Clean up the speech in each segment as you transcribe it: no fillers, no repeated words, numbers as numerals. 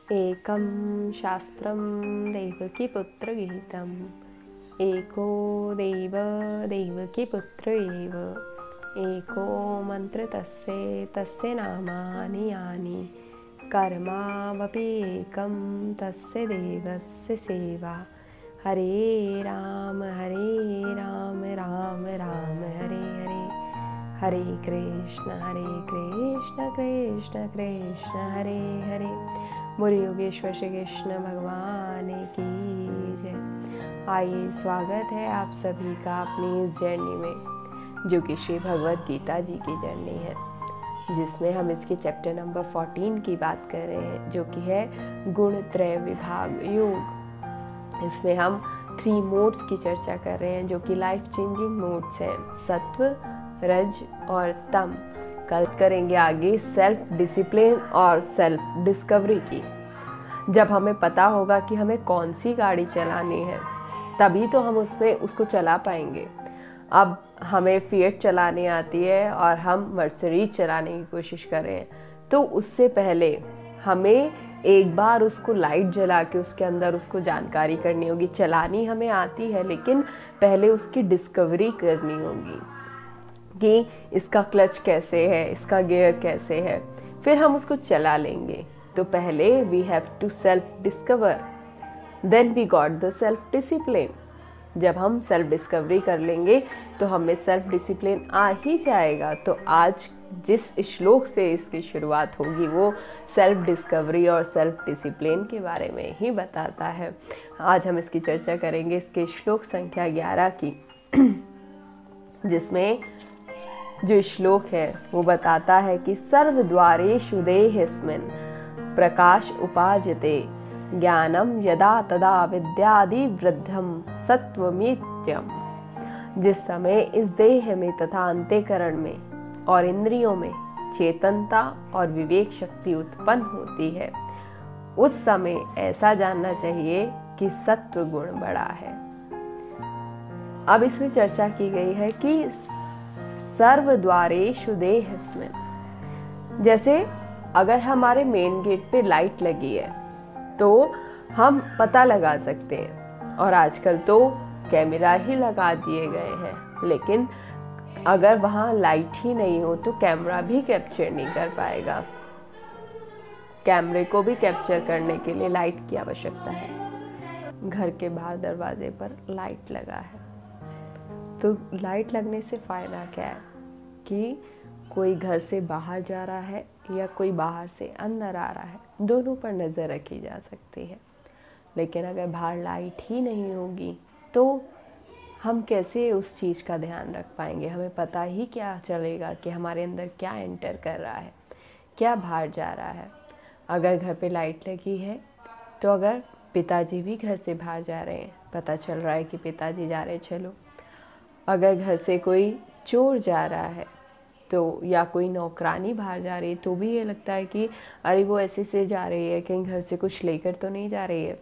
एकं शास्त्रं देवकीपुत्रगीतम् एको देव देवकीपुत्र एव एको मन्त्र तस्य नामानि यानि कर्मावपि एकं तस्य देवस्य सेवा हरे राम राम राम हरे हरे हरे कृष्ण कृष्ण कृष्ण हरे हरे। बोलो योगेश्वर श्री कृष्ण भगवान की जय। आइए, स्वागत है आप सभी का अपनी इस जर्नी में, जो कि श्री भगवद गीता जी की जर्नी है, जिसमें हम इसके चैप्टर नंबर 14 की बात कर रहे हैं, जो कि है गुण त्रय विभाग योग। इसमें हम 3 मोड्स की चर्चा कर रहे हैं, जो कि लाइफ चेंजिंग मोड्स हैं, सत्व, रज और तम। कल करेंगे आगे सेल्फ डिसिप्लिन और सेल्फ डिस्कवरी की। जब हमें पता होगा कि हमें कौन सी गाड़ी चलानी है, तभी तो हम उसको चला पाएंगे। अब हमें फिएट चलानी आती है और हम मर्सिडीज चलाने की कोशिश कर रहे हैं, तो उससे पहले हमें एक बार उसको लाइट जला के उसके अंदर उसको जानकारी करनी होगी। चलानी हमें आती है, लेकिन पहले उसकी डिस्कवरी करनी होगी कि इसका क्लच कैसे है, इसका गियर कैसे है, फिर हम उसको चला लेंगे। तो पहले we have to self discover, then we got the self discipline. जब हम सेल्फ डिस्कवरी कर लेंगे तो हमें सेल्फ डिसिप्लिन आ ही जाएगा। तो आज जिस श्लोक से इसकी शुरुआत होगी वो सेल्फ डिस्कवरी और सेल्फ डिसिप्लिन के बारे में ही बताता है। आज हम इसकी चर्चा करेंगे इसके श्लोक संख्या 11 की, जिसमें जो श्लोक है वो बताता है कि सर्वद्वारेषु देहेऽस्मिन् प्रकाश उपाजते ज्ञानम यदा तदा विद्यादि वृद्धम सत्वमित्यम्। जिस समय इस देह में तथा अंतःकरण में और इंद्रियों में चेतनता और विवेक शक्ति उत्पन्न होती है, उस समय ऐसा जानना चाहिए कि सत्व गुण बड़ा है। अब इसमें चर्चा की गई है कि सर्वद्वारेषु देहेऽस्मिन्, जैसे अगर हमारे मेन गेट पे लाइट लगी है तो हम पता लगा सकते हैं, और आजकल तो कैमरा ही लगा दिए गए हैं, लेकिन अगर वहाँ लाइट ही नहीं हो तो कैमरा भी कैप्चर नहीं कर पाएगा। कैमरे को भी कैप्चर करने के लिए लाइट की आवश्यकता है। घर के बाहर दरवाजे पर लाइट लगा है, तो लाइट लगने से फ़ायदा क्या है कि कोई घर से बाहर जा रहा है या कोई बाहर से अंदर आ रहा है, दोनों पर नज़र रखी जा सकती है। लेकिन अगर बाहर लाइट ही नहीं होगी तो हम कैसे उस चीज़ का ध्यान रख पाएंगे? हमें पता ही क्या चलेगा कि हमारे अंदर क्या एंटर कर रहा है, क्या बाहर जा रहा है। अगर घर पे लाइट लगी है तो अगर पिताजी भी घर से बाहर जा रहे हैं, पता चल रहा है कि पिताजी जा रहे, चलो। अगर घर से कोई चोर जा रहा है तो, या कोई नौकरानी बाहर जा रही है, तो भी ये लगता है कि अरे वो ऐसे से जा रही है, कहीं घर से कुछ लेकर तो नहीं जा रही है।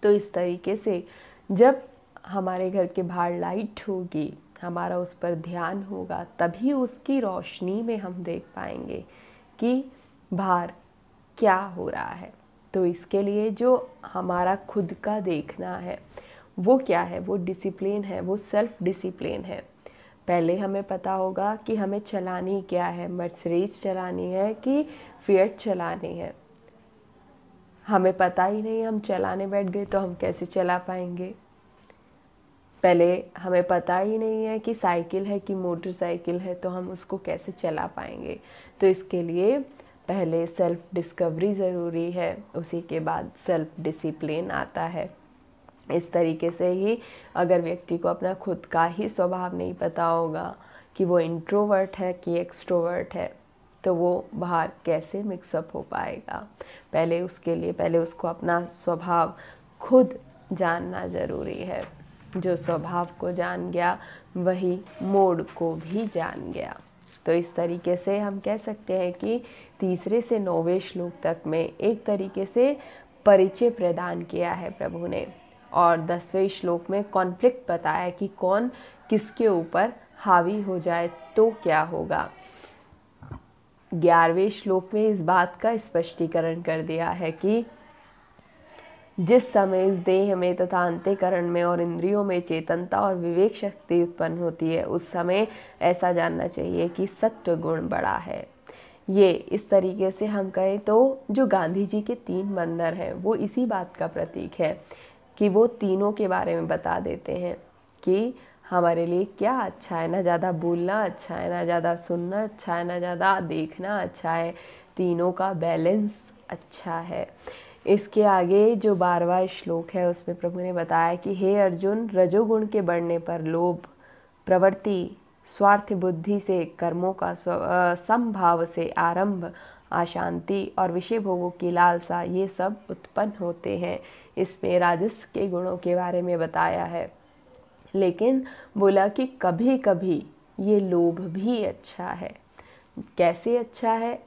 तो इस तरीके से जब हमारे घर के बाहर लाइट होगी, हमारा उस पर ध्यान होगा, तभी उसकी रोशनी में हम देख पाएंगे कि बाहर क्या हो रहा है। तो इसके लिए जो हमारा खुद का देखना है वो क्या है? वो डिसिप्लिन है, वो सेल्फ डिसिप्लिन है। पहले हमें पता होगा कि हमें चलानी क्या है, मर्सिडीज चलानी है कि फिएट चलानी है। हमें पता ही नहीं, हम चलाने बैठ गए तो हम कैसे चला पाएंगे? पहले हमें पता ही नहीं है कि साइकिल है कि मोटरसाइकिल है, तो हम उसको कैसे चला पाएंगे? तो इसके लिए पहले सेल्फ डिस्कवरी ज़रूरी है, उसी के बाद सेल्फ डिसिप्लिन आता है। इस तरीके से ही अगर व्यक्ति को अपना खुद का ही स्वभाव नहीं पता होगा कि वो इंट्रोवर्ट है कि एक्सट्रोवर्ट है, तो वो बाहर कैसे मिक्सअप हो पाएगा? पहले उसको अपना स्वभाव खुद जानना ज़रूरी है। जो स्वभाव को जान गया वही मोड को भी जान गया। तो इस तरीके से हम कह सकते हैं कि 3 से 9वें श्लोक तक में एक तरीके से परिचय प्रदान किया है प्रभु ने, और 10वें श्लोक में कॉन्फ्लिक्ट बताया कि कौन किसके ऊपर हावी हो जाए तो क्या होगा। 11वें श्लोक में इस बात का स्पष्टीकरण कर दिया है कि जिस समय इस देह में तथा अंतःकरण में और इंद्रियों में चेतनता और विवेक शक्ति उत्पन्न होती है, उस समय ऐसा जानना चाहिए कि सत्व गुण बड़ा है। ये इस तरीके से हम कहें तो जो गांधी जी के 3 बंदर हैं वो इसी बात का प्रतीक है कि वो तीनों के बारे में बता देते हैं कि हमारे लिए क्या अच्छा है। ना ज़्यादा बोलना अच्छा है, ना ज़्यादा सुनना अच्छा है, ना ज़्यादा देखना अच्छा है, तीनों का बैलेंस अच्छा है। इसके आगे जो 12वां श्लोक है उसमें प्रभु ने बताया कि हे अर्जुन, रजोगुण के बढ़ने पर लोभ, प्रवृत्ति, स्वार्थ बुद्धि से कर्मों का समभाव से आरंभ, अशांति और विषय भोगों की लालसा, ये सब उत्पन्न होते हैं। इसमें राजस के गुणों के बारे में बताया है, लेकिन बोला कि कभी कभी ये लोभ भी अच्छा है। कैसे अच्छा है?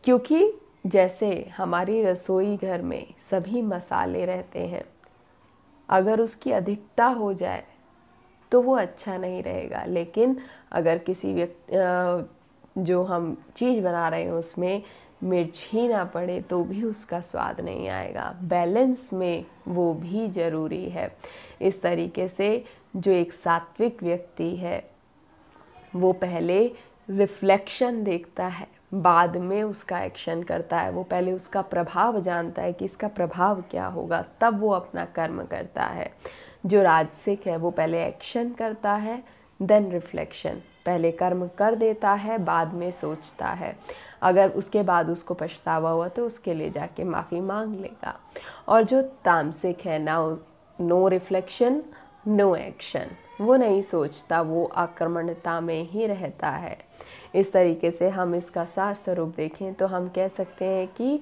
क्योंकि जैसे हमारी रसोई घर में सभी मसाले रहते हैं, अगर उसकी अधिकता हो जाए तो वो अच्छा नहीं रहेगा। लेकिन अगर किसी व्यक्ति जो हम चीज़ बना रहे हैं उसमें मिर्च ही ना पड़े तो भी उसका स्वाद नहीं आएगा। बैलेंस में वो भी ज़रूरी है। इस तरीके से जो एक सात्विक व्यक्ति है वो पहले रिफ्लेक्शन देखता है, बाद में उसका एक्शन करता है। वो पहले उसका प्रभाव जानता है कि इसका प्रभाव क्या होगा, तब वो अपना कर्म करता है। जो राजसिक है वो पहले एक्शन करता है, देन रिफ्लेक्शन। पहले कर्म कर देता है, बाद में सोचता है। अगर उसके बाद उसको पछतावा हुआ तो उसके लिए जाके माफ़ी मांग लेगा। और जो तामसिक है, नो रिफ्लेक्शन नो एक्शन, वो नहीं सोचता, वो आक्रमणता में ही रहता है। इस तरीके से हम इसका सार स्वरूप देखें तो हम कह सकते हैं कि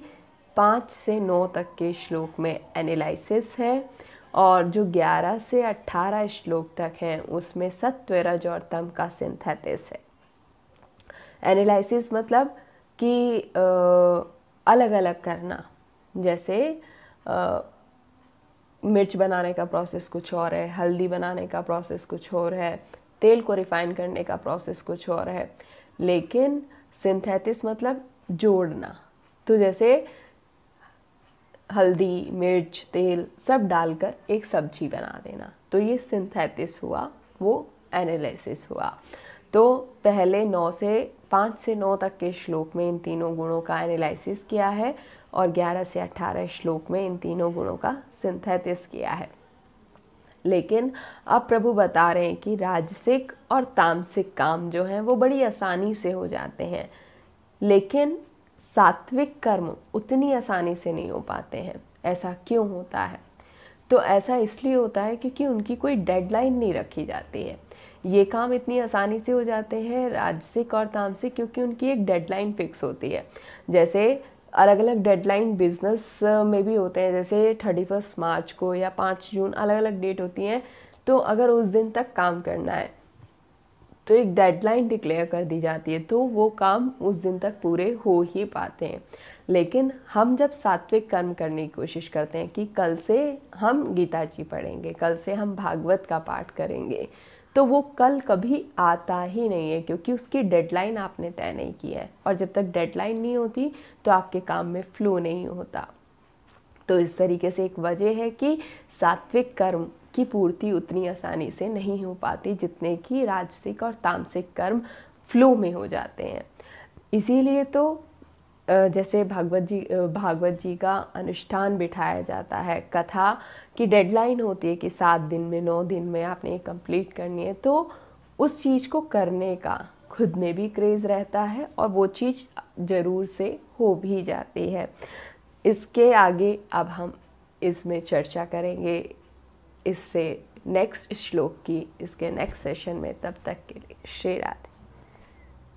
5 से 9 तक के श्लोक में एनालिसिस है, और जो 11 से 18 श्लोक तक हैं उसमें सत्व, रज और तम का सिंथेसिस है। एनालिसिस मतलब कि अलग अलग करना। जैसे मिर्च बनाने का प्रोसेस कुछ और है, हल्दी बनाने का प्रोसेस कुछ और है, तेल को रिफाइन करने का प्रोसेस कुछ और है। लेकिन सिंथेसिस मतलब जोड़ना। तो जैसे हल्दी, मिर्च, तेल सब डालकर एक सब्जी बना देना, तो ये सिंथेसिस हुआ, वो एनालिसिस हुआ। तो पहले 5 से 9 तक के श्लोक में इन तीनों गुणों का एनालिसिस किया है, और 11 से 18 श्लोक में इन तीनों गुणों का सिंथेसिस किया है। लेकिन अब प्रभु बता रहे हैं कि राजसिक और तामसिक काम जो हैं वो बड़ी आसानी से हो जाते हैं, लेकिन सात्विक कर्म उतनी आसानी से नहीं हो पाते हैं। ऐसा क्यों होता है? तो ऐसा इसलिए होता है क्योंकि उनकी कोई डेडलाइन नहीं रखी जाती है। ये काम इतनी आसानी से हो जाते हैं राजसिक और तामसिक क्योंकि उनकी एक डेडलाइन फिक्स होती है। जैसे अलग अलग डेडलाइन बिजनेस में भी होते हैं, जैसे 31 मार्च को या 5 जून, अलग अलग डेट होती हैं। तो अगर उस दिन तक काम करना है तो एक डेडलाइन डिक्लेयर कर दी जाती है, तो वो काम उस दिन तक पूरे हो ही पाते हैं। लेकिन हम जब सात्विक कर्म करने की कोशिश करते हैं कि कल से हम गीता जी पढ़ेंगे, कल से हम भागवत का पाठ करेंगे, तो वो कल कभी आता ही नहीं है, क्योंकि उसकी डेडलाइन आपने तय नहीं की है। और जब तक डेडलाइन नहीं होती तो आपके काम में फ्लो नहीं होता। तो इस तरीके से एक वजह है कि सात्विक कर्म की पूर्ति उतनी आसानी से नहीं हो पाती जितने कि राजसिक और तामसिक कर्म फ्लो में हो जाते हैं। इसीलिए तो जैसे भागवत जी का अनुष्ठान बिठाया जाता है, कथा की डेडलाइन होती है कि 7 दिन में, 9 दिन में आपने ये कंप्लीट करनी है, तो उस चीज़ को करने का खुद में भी क्रेज़ रहता है और वो चीज़ ज़रूर से हो भी जाती है। इसके आगे अब हम इसमें चर्चा करेंगे इससे नेक्स्ट श्लोक की, इसके नेक्स्ट सेशन में। तब तक के लिए श्री राधे।